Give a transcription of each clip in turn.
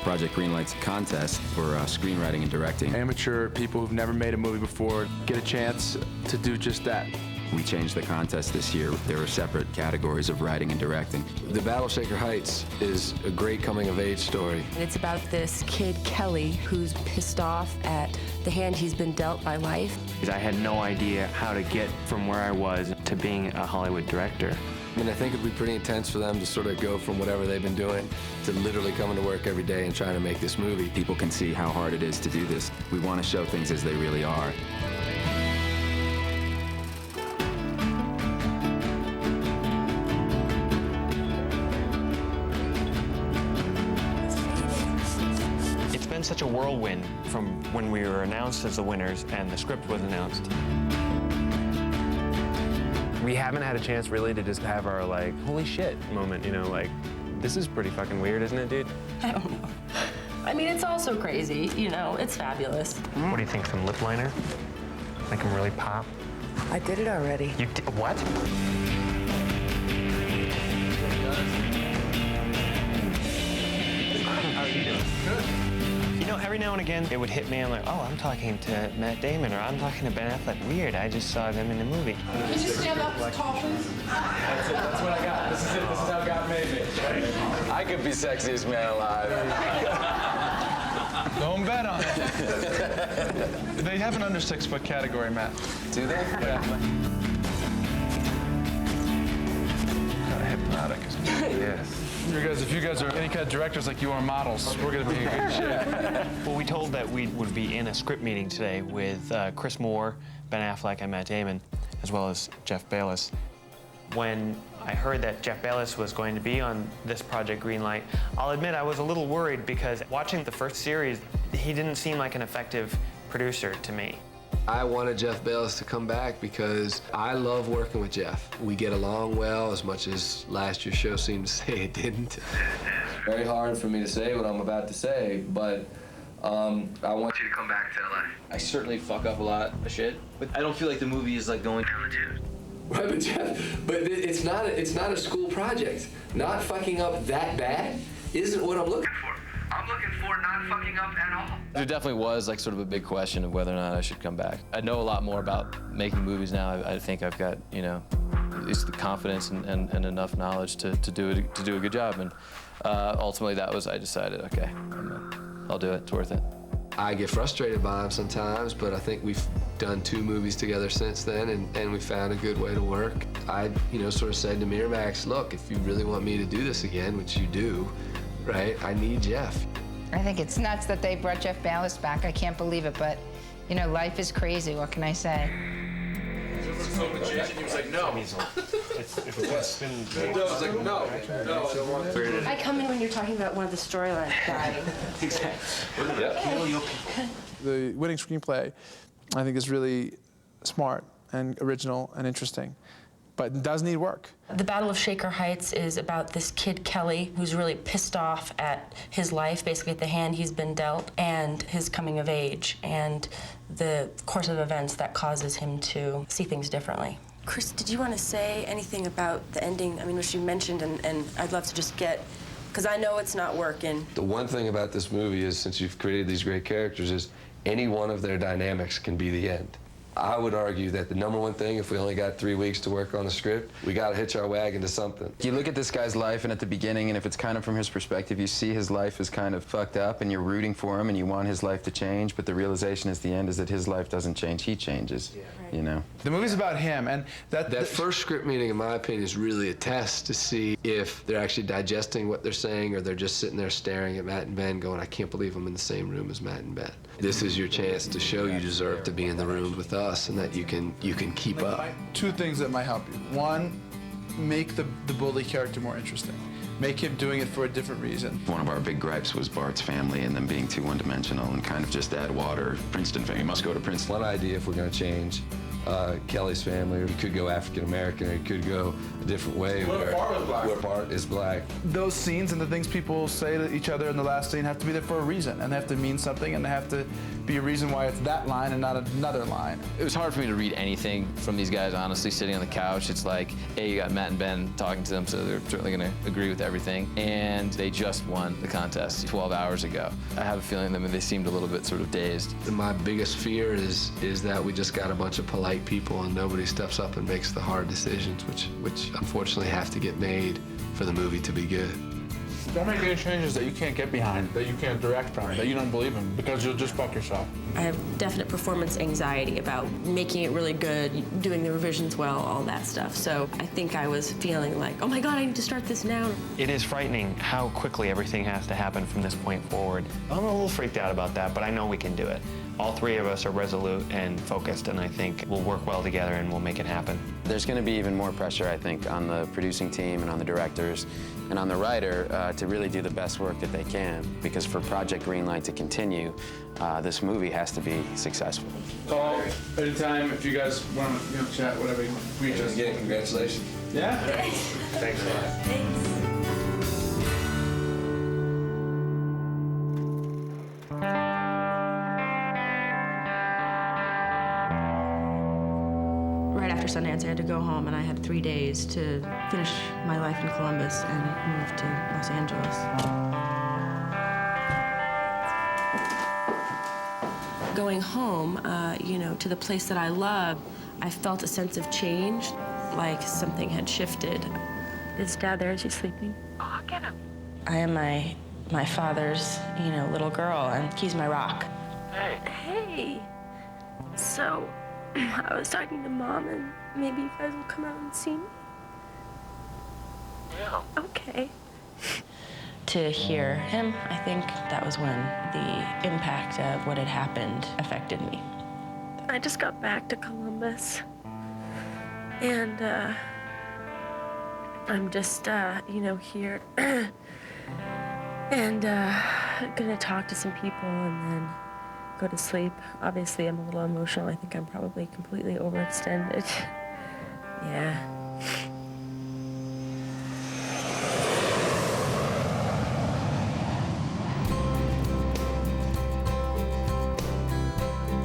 Project Greenlight's a contest for screenwriting and directing. Amateur people who've never made a movie before get a chance to do just that. We changed the contest this year. There were separate categories of writing and directing. The Battle of Shaker Heights is a great coming-of-age story. It's about this kid, Kelly, who's pissed off at the hand he's been dealt by life. I had no idea how to get from where I was to being a Hollywood director. I mean, I think it'd be pretty intense for them to sort of go from whatever they've been doing to literally coming to work every day and trying to make this movie. People can see how hard it is to do this. We want to show things as they really are. It's been such a whirlwind from when we were announced as the winners and the script was announced. We haven't had a chance really to just have our, like, holy shit moment, you know, like, this is pretty fucking weird, isn't it, dude? I don't know. I mean, it's also crazy, you know, it's fabulous. What do you think, some lip liner? Make them really pop? I did it already. You did, what? How are you doing? Good. You know, every now and again, it would hit me, I'm like, oh, I'm talking to Matt Damon, or I'm talking to Ben Affleck. Weird, I just saw them in the movie. Can you stand up as tall, please? That's it. That's what I got. This is it. This is how God made me. I could be sexiest man alive. Don't bet on it. They have an under 6 foot category, Matt. Do they? Yeah. Kind of hypnotic, isn't it? Yes. You guys, if you guys are any kind of directors like you are models, we're gonna be in good shape. Well, we told that we would be in a script meeting today with Chris Moore, Ben Affleck, and Matt Damon, as well as Jeff Bayless. When I heard that Jeff Bayless was going to be on this Project Greenlight, I'll admit I was a little worried because watching the first series, he didn't seem like an effective producer to me. I wanted Jeff Bayless to come back because I love working with Jeff. We get along well, as much as last year's show seemed to say it didn't. Very hard for me to say what I'm about to say, but I want you to come back to LA. I certainly fuck up a lot of shit, but I don't feel like the movie is like going down the tubes. Right, but Jeff, but it's not a school project. Not fucking up that bad isn't what I'm looking for. I'm looking for not fucking up at all. There definitely was like sort of a big question of whether or not I should come back. I know a lot more about making movies now. I think I've got, you know, at least the confidence and enough knowledge to do a good job. And ultimately, I decided, okay, I'll do it. It's worth it. I get frustrated by him sometimes, but I think we've done 2 movies together since then, and we found a good way to work. I, sort of said to Miramax, look, if you really want me to do this again, which you do, right, I need Jeff. I think it's nuts that they brought Jeff Bayless back. I can't believe it, but, life is crazy. What can I say? He was like, no. I was like, no, I don't want to. I come in when you're talking about one of the storylines dying. Exactly. The winning screenplay, I think, is really smart and original and interesting, but it does need work. The Battle of Shaker Heights is about this kid, Kelly, who's really pissed off at his life, basically at the hand he's been dealt, and his coming of age, and the course of events that causes him to see things differently. Chris, did you want to say anything about the ending? I mean, which you mentioned, and I'd love to just get, because I know it's not working. The one thing about this movie is, since you've created these great characters, is any one of their dynamics can be the end. I would argue that the number one thing, if we only got 3 weeks to work on the script, we got to hitch our wagon to something. You look at this guy's life, and at the beginning, and if it's kind of from his perspective, you see his life is kind of fucked up, and you're rooting for him, and you want his life to change, but the realization at the end is that his life doesn't change, he changes, you know? The movie's about him, and that first script meeting, in my opinion, is really a test to see if they're actually digesting what they're saying, or they're just sitting there staring at Matt and Ben going, I can't believe I'm in the same room as Matt and Ben. This is your chance to show you deserve to be in the room with us, and that you can keep up. 2 things that might help you. 1, make the bully character more interesting. Make him doing it for a different reason. One of our big gripes was Bart's family and them being too one-dimensional and kind of just add water. Princeton family, you must go to Princeton. One idea, if we're going to change Kelly's family, or he could go African-American, or he could go a different way where Bart is black. Those scenes and the things people say to each other in the last scene have to be there for a reason, and they have to mean something, and they have to be a reason why it's that line and not another line. It was hard for me to read anything from these guys, honestly, sitting on the couch. It's like, hey, you got Matt and Ben talking to them, so they're certainly going to agree with everything. And they just won the contest 12 hours ago. I have a feeling that they seemed a little bit sort of dazed. My biggest fear is that we just got a bunch of polite people and nobody steps up and makes the hard decisions, which unfortunately have to get made for the movie to be good. Don't make any changes that you can't get behind, that you can't direct from, that you don't believe in, because you'll just fuck yourself. I have definite performance anxiety about making it really good, doing the revisions well, all that stuff. So I think I was feeling like, oh my God, I need to start this now. It is frightening how quickly everything has to happen from this point forward. I'm a little freaked out about that, but I know we can do it. All three of us are resolute and focused, and I think we'll work well together and we'll make it happen. There's going to be even more pressure, I think, on the producing team and on the directors and on the writer to really do the best work that they can, because for Project Greenlight to continue, this movie has to be successful. Call anytime if you guys want to chat, whatever. We just Again, congratulations. Yeah. Thanks a lot. Right after Sundance, I had to go home, and I had 3 days to finish my life in Columbus and move to Los Angeles. Going home, you know, to the place that I love, I felt a sense of change, like something had shifted. Is Dad there? Is he sleeping? Oh, I'll get him. I am my father's, you know, little girl, and he's my rock. Hey. Hey. So, I was talking to Mom, and maybe you guys will come out and see me. Yeah. Okay. To hear him, I think that was when the impact of what had happened affected me. I just got back to Columbus, and I'm just, you know, here, and gonna talk to some people and then go to sleep. Obviously, I'm a little emotional. I think I'm probably completely overextended. Yeah.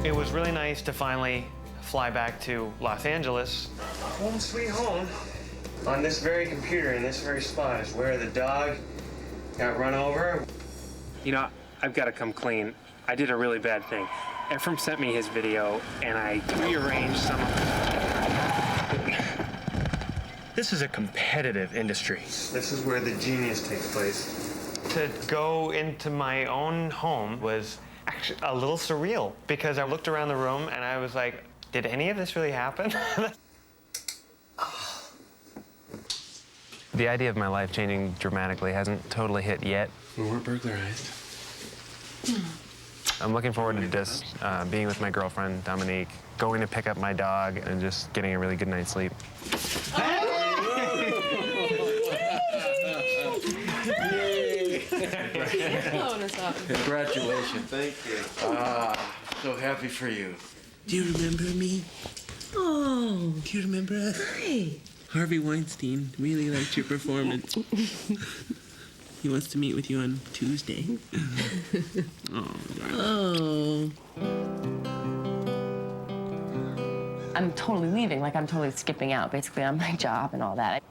It was really nice to finally fly back to Los Angeles. Home sweet home. On this very computer in this very spot is where the dog got run over. You know, I've got to come clean. I did a really bad thing. Ephraim sent me his video, and I rearranged some of it. This is a competitive industry. This is where the genius takes place. To go into my own home was actually a little surreal, because I looked around the room and I was like, did any of this really happen? The idea of my life changing dramatically hasn't totally hit yet. We weren't burglarized. I'm looking forward to just being with my girlfriend, Dominique, going to pick up my dog, and just getting a really good night's sleep. Congratulations. Thank you. So happy for you. Do you remember me? Oh. Do you remember us? Hi. Harvey Weinstein really liked your performance. He wants to meet with you on Tuesday. Oh. I'm totally leaving, like I'm totally skipping out, basically, on my job and all that.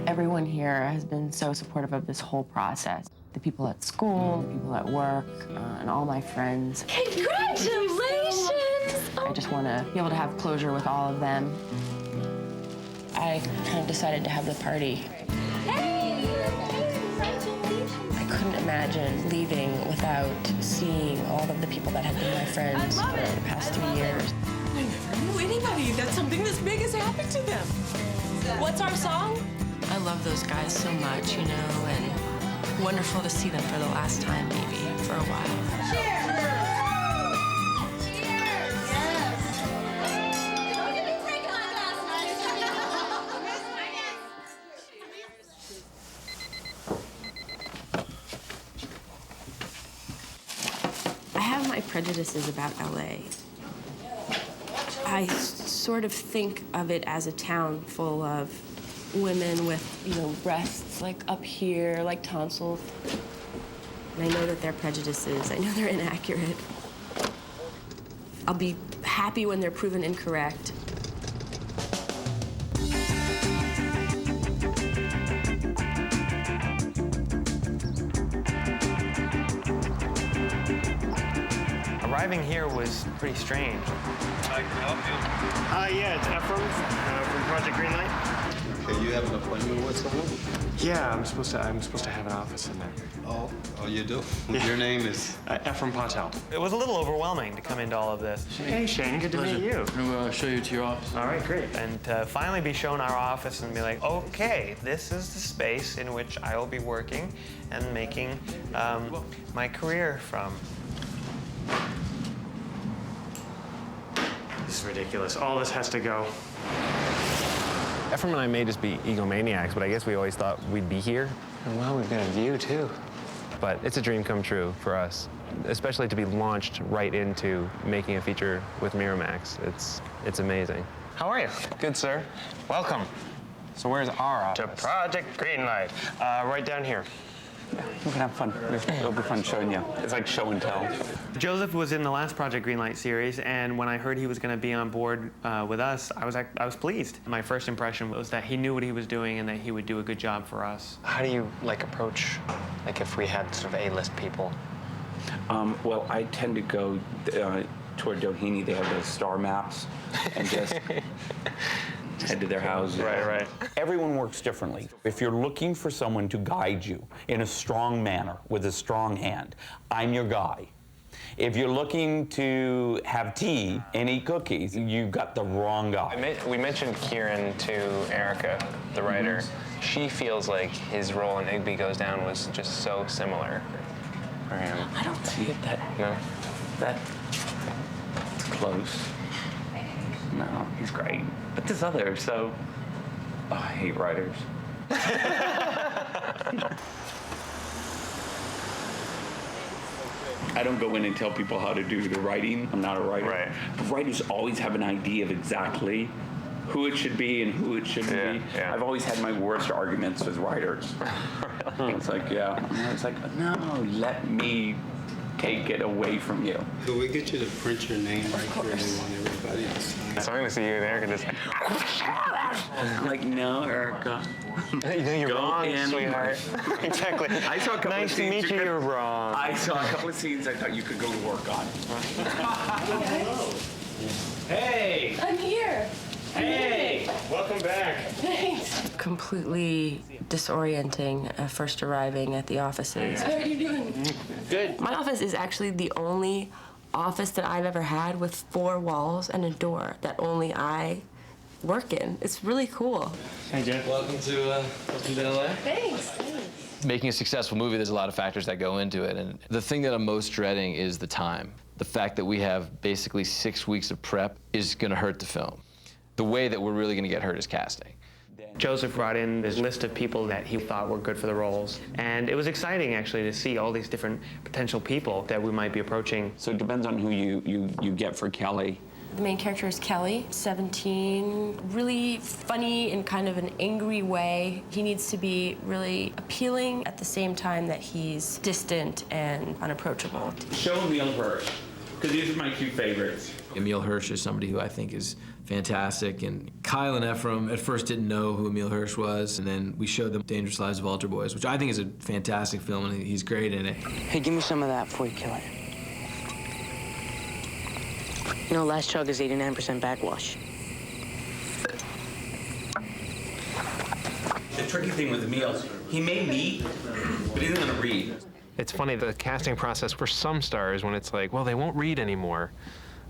Everyone here has been so supportive of this whole process. The people at school, the people at work, and all my friends. Congratulations! I just want to be able to have closure with all of them. I kind of decided to have the party. I couldn't imagine leaving without seeing all of the people that had been my friends for the past 3 years. I never knew anybody that something this big has happened to them. What's our song? I love those guys so much, you know, and wonderful to see them for the last time, maybe, for a while. Cheers! I have my prejudices about LA. I sort of think of it as a town full of women with, breasts like up here, like tonsils. And I know that they're prejudices. I know they're inaccurate. I'll be happy when they're proven incorrect. Arriving here was pretty strange. Can I help you? Yeah, it's Ephraim from Project Greenlight. Okay, you have an appointment with someone? Yeah, I'm supposed to have an office in there. Oh, you do? Your name is? Ephraim Patel. It was a little overwhelming to come into all of this. Hey, Shane, good to meet you. I'll show you to your office. All right, great. And to finally be shown our office and be like, okay, this is the space in which I will be working and making my career from. This is ridiculous. All this has to go. Ephraim and I may just be egomaniacs, but I guess we always thought we'd be here. And well, we've got a view, too. But it's a dream come true for us, especially to be launched right into making a feature with Miramax. It's amazing. How are you? Good, sir. Welcome. So where's our office? To Project Greenlight. Right down here. We can have fun. It'll be fun showing you. It's like show and tell. Joseph was in the last Project Greenlight series, and when I heard he was going to be on board with us, I was pleased. My first impression was that he knew what he was doing and that he would do a good job for us. How do you approach, if we had sort of A-list people? Well, I tend to go toward Doheny. They have those star maps, and just head to their houses. Right. Everyone works differently. If you're looking for someone to guide you in a strong manner with a strong hand, I'm your guy. If you're looking to have tea and eat cookies, you've got the wrong guy. We mentioned Kieran to Erica, the writer. Mm-hmm. She feels like his role in Igby Goes Down was just so similar for him. I don't see it that's close. No, he's great. But this other, so I hate writers. I don't go in and tell people how to do the writing. I'm not a writer. Right. But writers always have an idea of exactly who it should be and who it shouldn't be. Yeah. I've always had my worst arguments with writers. Really? It's like, it's like, no, let me take it away from you. Could we get you to print your name right here and want everybody to sign? So I'm gonna see you and Erica just. I'm like, no, Erica. You're wrong, sweetheart. Exactly. I saw a couple nice of to scenes meet you. You're wrong. I saw a couple of scenes I thought you could go to work on. Hey! I'm here. Hey! Welcome back. Thanks. Completely disorienting first arriving at the offices. How are you doing? Good. My office is actually the only office that I've ever had with 4 walls and a door that only I work in. It's really cool. Hey, Jeff. Welcome to LA. Thanks. Making a successful movie, there's a lot of factors that go into it, and the thing that I'm most dreading is the time. The fact that we have basically 6 weeks of prep is gonna hurt the film. The way that we're really gonna get hurt is casting. Joseph brought in this list of people that he thought were good for the roles. And it was exciting, actually, to see all these different potential people that we might be approaching. So it depends on who you get for Kelly. The main character is Kelly, 17, really funny in kind of an angry way. He needs to be really appealing at the same time that he's distant and unapproachable. Show Emil Hirsch, because these are my 2 favorites. Emil Hirsch is somebody who I think is fantastic, and Kyle and Ephraim at first didn't know who Emil Hirsch was, and then we showed them Dangerous Lives of Altar Boys, which I think is a fantastic film, and he's great in it. Hey, give me some of that before you kill it. Last chug is 89% backwash. The tricky thing with Emil, he may meet, but he isn't gonna read. It's funny, the casting process for some stars, when it's like, well, they won't read anymore,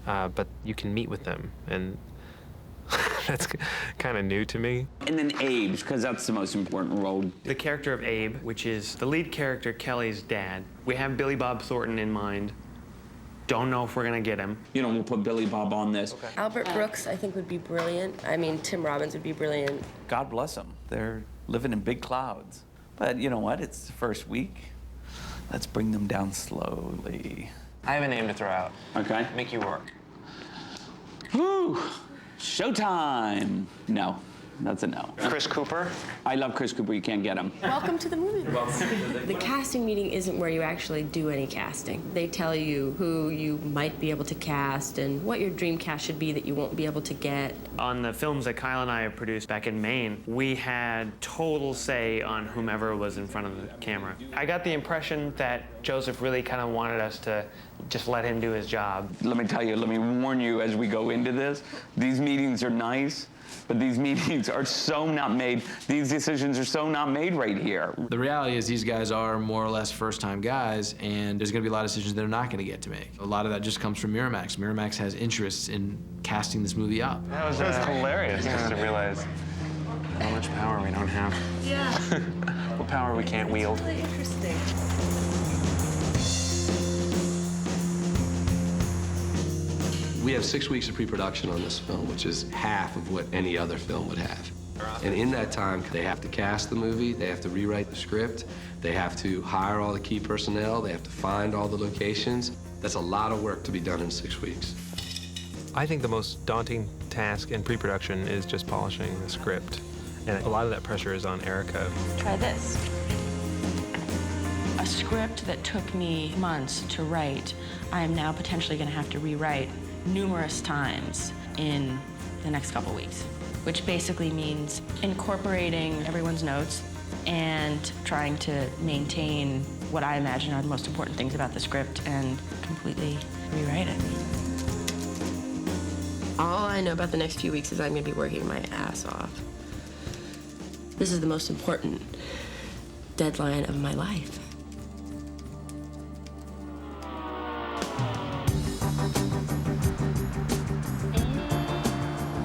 but you can meet with them, and that's kind of new to me. And then Abe, because that's the most important role. The character of Abe, which is the lead character, Kelly's dad. We have Billy Bob Thornton in mind. Don't know if we're gonna get him. We'll put Billy Bob on this. Okay. Albert Brooks, I think, would be brilliant. I mean, Tim Robbins would be brilliant. God bless them. They're living in big clouds. But you know what? It's the first week. Let's bring them down slowly. I have a name to throw out. Okay. Make you work. Woo! Showtime! No. That's a no. Chris Cooper? I love Chris Cooper. You can't get him. Welcome to the movie. The casting meeting isn't where you actually do any casting. They tell you who you might be able to cast and what your dream cast should be that you won't be able to get. On the films that Kyle and I have produced back in Maine, we had total say on whomever was in front of the camera. I got the impression that Joseph really kind of wanted us to just let him do his job. Let me tell you, let me warn you as we go into this, these meetings are nice, but these meetings are so not made, these decisions are so not made right here. The reality is these guys are more or less first-time guys, and there's gonna be a lot of decisions they're not gonna get to make. A lot of that just comes from Miramax. Miramax has interests in casting this movie up. That was hilarious just to realize how much power we don't have. Yeah. What power we can't wield. Really interesting. We have 6 weeks of pre-production on this film, which is half of what any other film would have. And in that time, they have to cast the movie, they have to rewrite the script, they have to hire all the key personnel, they have to find all the locations. That's a lot of work to be done in 6 weeks. I think the most daunting task in pre-production is just polishing the script. And a lot of that pressure is on Erica. Try this. A script that took me months to write, I am now potentially going to have to rewrite numerous times in the next couple weeks, which basically means incorporating everyone's notes and trying to maintain what I imagine are the most important things about the script and completely rewrite it. All I know about the next few weeks is I'm going to be working my ass off. This is the most important deadline of my life.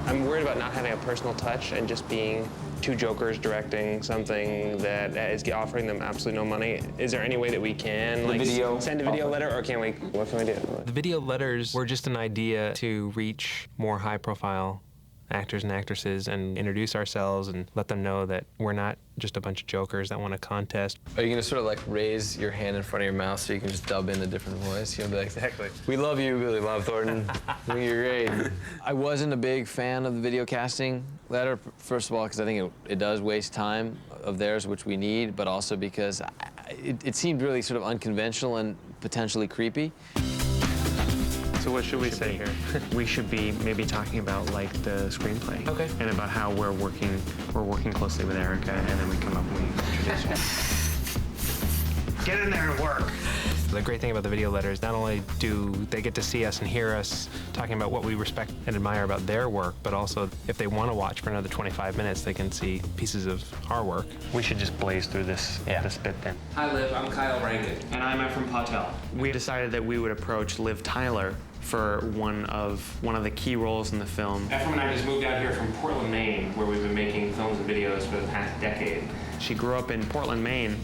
I'm worried about not having a personal touch and just being two jokers directing something that is offering them absolutely no money. Is there any way that we can send a video letter, or can we? What can we do? The video letters were just an idea to reach more high-profile actors and actresses and introduce ourselves and let them know that we're not just a bunch of jokers that want a contest. Are you gonna sort of like raise your hand in front of your mouth so you can just dub in a different voice? You'll be like, exactly. We love you, Billy Bob Thornton. I think you're great. I wasn't a big fan of the video casting letter, first of all, because I think it does waste time of theirs, which we need, but also because it seemed really sort of unconventional and potentially creepy. So what should we say here? We should be maybe talking about like the screenplay. Okay. And about how we're working closely with Erica, and then we come up and we introduce her. Get in there and work. The great thing about the video letters, not only do they get to see us and hear us talking about what we respect and admire about their work, but also if they want to watch for another 25 minutes, they can see pieces of our work. We should just blaze through this bit then. Hi, Liv. I'm Kyle Rankin. And I'm Efrem Patel. We decided that we would approach Liv Tyler for one of the key roles in the film. Efrem and I just moved out here from Portland, Maine, where we've been making films and videos for the past decade. She grew up in Portland, Maine,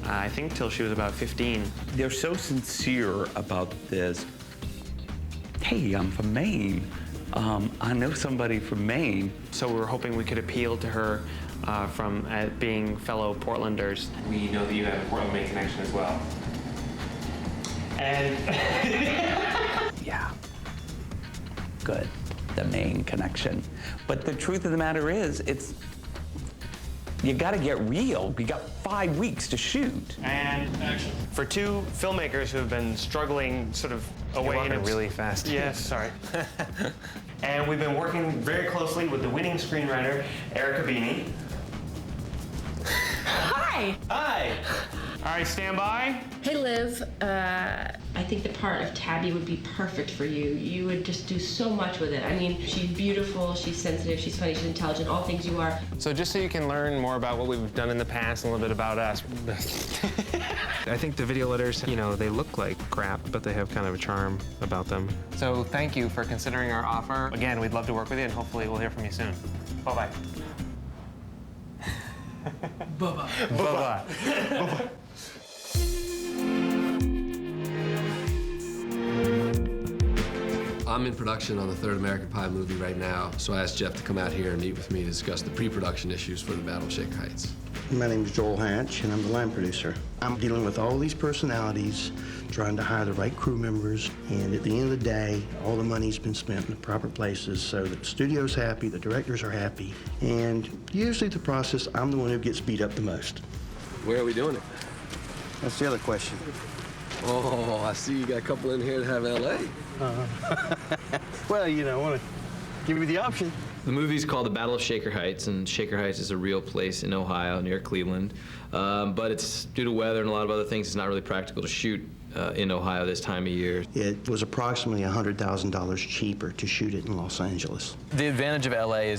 I think till she was about 15. They're so sincere about this. Hey, I'm from Maine. I know somebody from Maine. So we were hoping we could appeal to her from being fellow Portlanders. We know that you have a Portland, Maine connection as well. And yeah, good, the Maine connection. But the truth of the matter is, you gotta get real. We got 5 weeks to shoot. And action. For two filmmakers who have been struggling sort of away in really fast. Yes, sorry. And we've been working very closely with the winning screenwriter, Erica Beanie. Hi! Hi! All right, stand by. Hey, Liv. I think the part of Tabby would be perfect for you. You would just do so much with it. I mean, she's beautiful, she's sensitive, she's funny, she's intelligent, all things you are. So just so you can learn more about what we've done in the past and a little bit about us. I think the video letters, you know, they look like crap, but they have kind of a charm about them. So thank you for considering our offer. Again, we'd love to work with you, and hopefully we'll hear from you soon. Bye-bye. Bye-bye. Bye-bye. Bye-bye. I'm in production on the third American Pie movie right now, so I asked Jeff to come out here and meet with me to discuss the pre-production issues for the Battle of Shaker Heights. My name is Joel Hatch, and I'm the line producer. I'm dealing with all these personalities, trying to hire the right crew members, and at the end of the day, all the money's been spent in the proper places so that the studio's happy, the directors are happy, and usually the process, I'm the one who gets beat up the most. Where are we doing it? That's the other question. Oh, I see you got a couple in here that have L.A. Well, you know, I want to give you the option. The movie's called The Battle of Shaker Heights, and Shaker Heights is a real place in Ohio, near Cleveland. But it's due to weather and a lot of other things, it's not really practical to shoot in Ohio this time of year. It was approximately $100,000 cheaper to shoot it in Los Angeles. The advantage of LA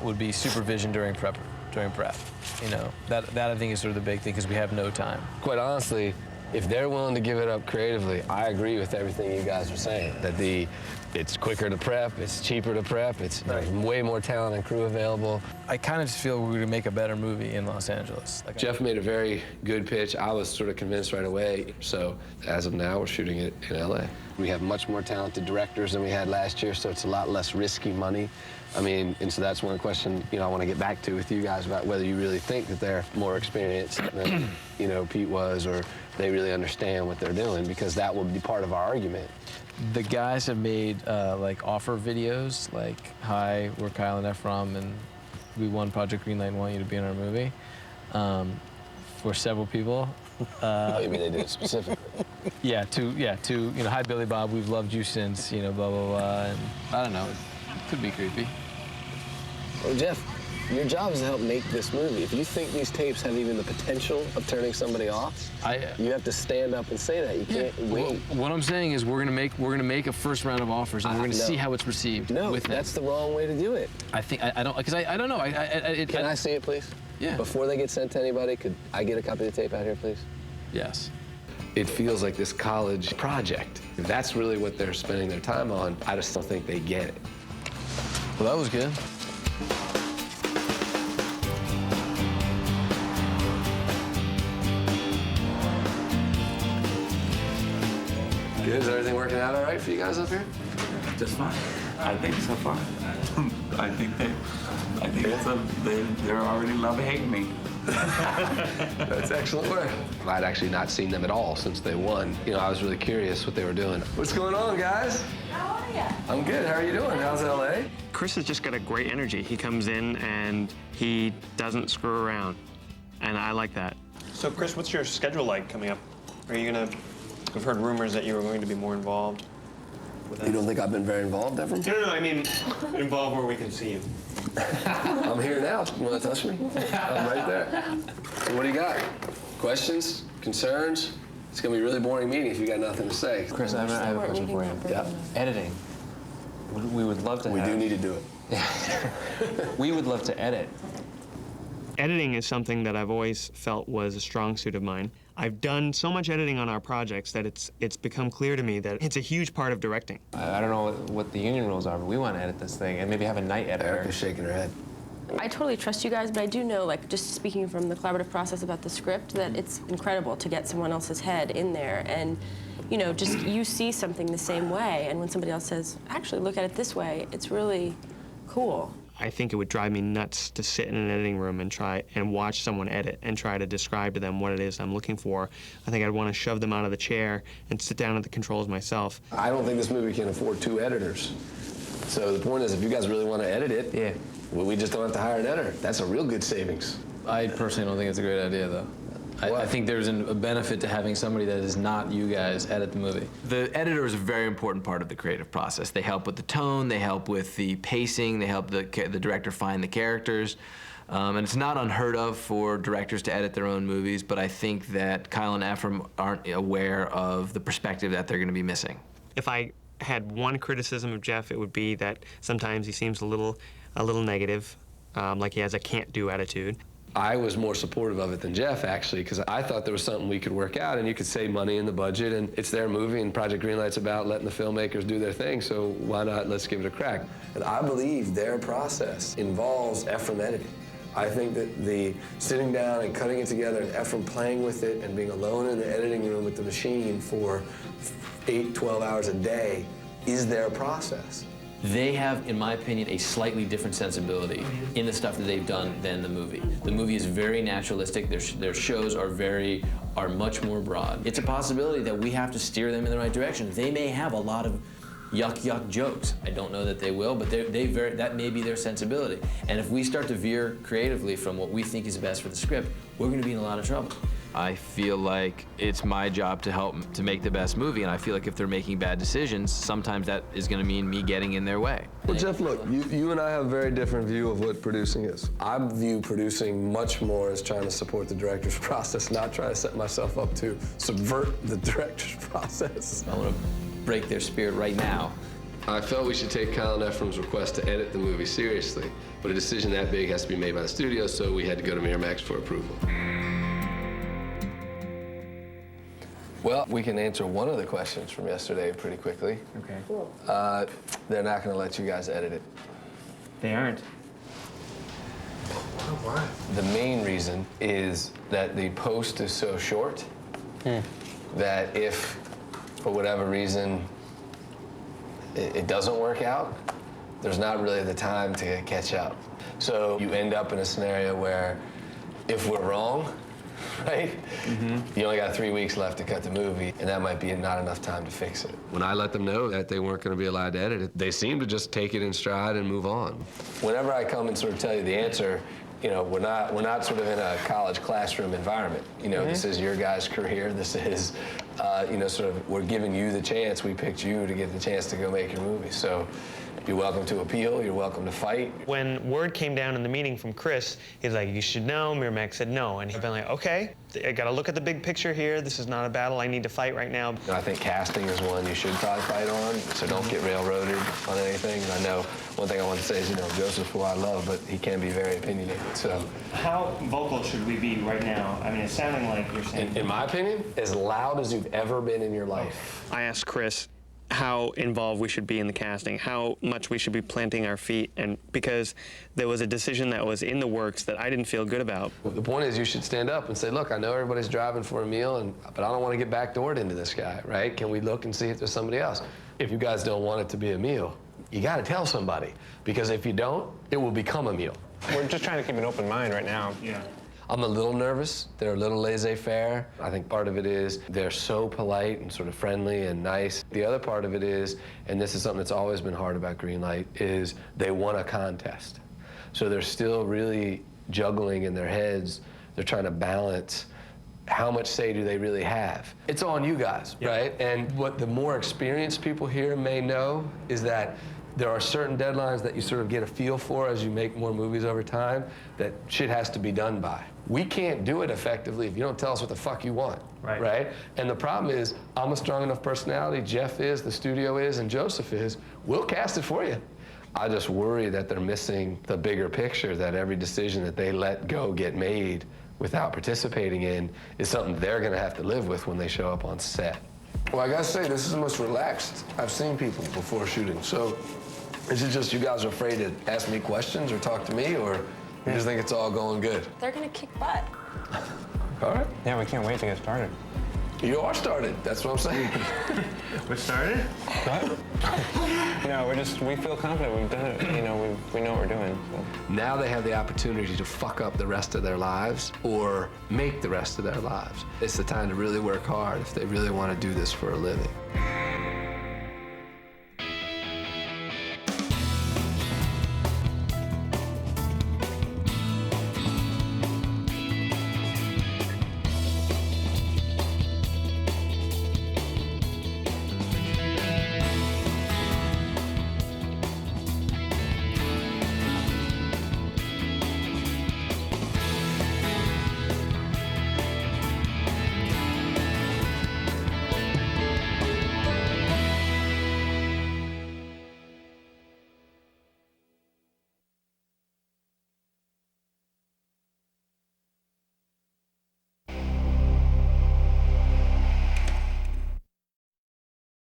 would be supervision during prep. You know, that I think is sort of the big thing because we have no time. Quite honestly, if they're willing to give it up creatively, I agree with everything you guys are saying. That it's quicker to prep, it's cheaper to prep, there's way more talent and crew available. I kind of just feel we're going to make a better movie in Los Angeles. Jeff made a very good pitch. I was sort of convinced right away. So as of now, we're shooting it in LA. We have much more talented directors than we had last year, so it's a lot less risky money. I mean, and so that's one question, I want to get back to with you guys about whether you really think that they're more experienced than, Pete was, or they really understand what they're doing, because that will be part of our argument. The guys have made like offer videos, like, "Hi, we're Kyle and Ephraim, and we won Project Greenlight and want you to be in our movie," for several people. You mean they did it specifically? Yeah, "Hi, Billy Bob, we've loved you since, blah, blah, blah," and I don't know, it could be creepy. Well, Jeff, your job is to help make this movie. If you think these tapes have even the potential of turning somebody off, you have to stand up and say that. You can't wait. Well, what I'm saying is we're gonna make a first round of offers, and we're gonna see how it's received. No, that's the wrong way to do it. I think I don't know. Can I see it, please? Yeah. Before they get sent to anybody, could I get a copy of the tape out here, please? Yes. It feels like this college project. If that's really what they're spending their time on, I just don't think they get it. Well, that was good. Good. Is everything working out all right for you guys up here? Just fine. I think so far. I think they're already love-hating me. That's excellent work. I'd actually not seen them at all since they won. I was really curious what they were doing. What's going on, guys? How are you? I'm good. How are you doing? How's LA? Chris has just got a great energy. He comes in and he doesn't screw around, and I like that. So, Chris, what's your schedule like coming up? Are you gonna? We've heard rumors that you were going to be more involved. You don't think I've been very involved, Ephraim? No, I mean involved where we can see you. I'm here now. You want to touch me? I'm right there. So what do you got? Questions? Concerns? It's going to be a really boring meeting if you got nothing to say. Chris, I have a question for you. Yeah. Editing. We would love to We do need to do it. Yeah. We would love to edit. Editing is something that I've always felt was a strong suit of mine. I've done so much editing on our projects that it's become clear to me that it's a huge part of directing. I don't know what the union rules are, but we want to edit this thing and maybe have a night editor. Erica's shaking her head. I totally trust you guys, but I do know, like, just speaking from the collaborative process about the script, that it's incredible to get someone else's head in there and, just you see something the same way, and when somebody else says, actually, look at it this way, it's really cool. I think it would drive me nuts to sit in an editing room and try and watch someone edit and try to describe to them what it is I'm looking for. I think I'd want to shove them out of the chair and sit down at the controls myself. I don't think this movie can afford 2 editors. So the point is, if you guys really want to edit it, we just don't have to hire an editor. That's a real good savings. I personally don't think it's a great idea, though. I think there's a benefit to having somebody that is not you guys edit the movie. The editor is a very important part of the creative process. They help with the tone, they help with the pacing, they help the director find the characters. And it's not unheard of for directors to edit their own movies, but I think that Kyle and Ephraim aren't aware of the perspective that they're going to be missing. If I had one criticism of Jeff, it would be that sometimes he seems a little negative, like he has a can't-do attitude. I was more supportive of it than Jeff, actually, because I thought there was something we could work out, and you could save money in the budget, and it's their movie, and Project Greenlight's about letting the filmmakers do their thing, so why not, let's give it a crack. And I believe their process involves Ephraim editing. I think that the sitting down and cutting it together and Ephraim playing with it and being alone in the editing room with the machine for 8, 12 hours a day is their process. They have, in my opinion, a slightly different sensibility in the stuff that they've done than the movie. The movie is very naturalistic. Their shows are much more broad. It's a possibility that we have to steer them in the right direction. They may have a lot of yuck jokes. I don't know that they will, but that may be their sensibility. And if we start to veer creatively from what we think is best for the script, we're going to be in a lot of trouble. I feel like it's my job to help to make the best movie, and I feel like if they're making bad decisions, sometimes that is going to mean me getting in their way. Well, Jeff, look, you and I have a very different view of what producing is. I view producing much more as trying to support the director's process, not trying to set myself up to subvert the director's process. I want to break their spirit right now. I felt we should take Colin Ephraim's request to edit the movie seriously, but a decision that big has to be made by the studio, so we had to go to Miramax for approval. Well, we can answer one of the questions from yesterday pretty quickly. Okay. Cool. They're not going to let you guys edit it. They aren't. Why? The main reason is that the post is so short that if, for whatever reason, it doesn't work out, there's not really the time to catch up. So you end up in a scenario where if we're wrong, right? You only got 3 weeks left to cut the movie, and that might be not enough time to fix it. When I let them know that they weren't going to be allowed to edit it, they seemed to just take it in stride and move on. Whenever I come and sort of tell you the answer, you know, we're not sort of in a college classroom environment. You know, this is your guys' career. This is, you know, sort of, we're giving you the chance. We picked you to get the chance to go make your movie. So you're welcome to appeal. You're welcome to fight. When word came down in the meeting from Chris, he's like, you should know. Miramax said no. And he's been like, okay, I got to look at the big picture here. This is not a battle I need to fight right now. I think casting is one you should probably fight on, so don't get railroaded on anything. And I know one thing I want to say is, you know, Joseph's who I love, but he can be very opinionated, so. How vocal should we be right now? I mean, it's sounding like you're saying... In my opinion, as loud as you've ever been in your life. I asked Chris how involved we should be in the casting, how much we should be planting our feet, and because there was a decision that was in the works that I didn't feel good about. Well, the point is you should stand up and say, look, I know everybody's driving for a meal, but I don't want to get backdoored into this guy, right? Can we look and see if there's somebody else? If you guys don't want it to be a meal, you got to tell somebody, because if you don't, it will become a meal. We're just trying to keep an open mind right now. Yeah. I'm a little nervous. They're a little laissez-faire. I think part of it is they're so polite and sort of friendly and nice. The other part of it is, and this is something that's always been hard about Greenlight, is they won a contest. So they're still really juggling in their heads. They're trying to balance how much say do they really have. It's on you guys, right? And what the more experienced people here may know is that there are certain deadlines that you sort of get a feel for as you make more movies over time that shit has to be done by. We can't do it effectively if you don't tell us what the fuck you want, right? And the problem is, I'm a strong enough personality, Jeff is, the studio is, and Joseph is. We'll cast it for you. I just worry that they're missing the bigger picture, that every decision that they let go get made without participating in is something they're gonna have to live with when they show up on set. Well, I gotta say, this is the most relaxed I've seen people before shooting. So, is it just you guys are afraid to ask me questions or talk to me, or you just think it's all going good? They're gonna kick butt. All right. Yeah, we can't wait to get started. You are started, that's what I'm saying. We're started? What? No, we feel confident. We've done it. You know, we know what we're doing. So. Now they have the opportunity to fuck up the rest of their lives or make the rest of their lives. It's the time to really work hard if they really want to do this for a living.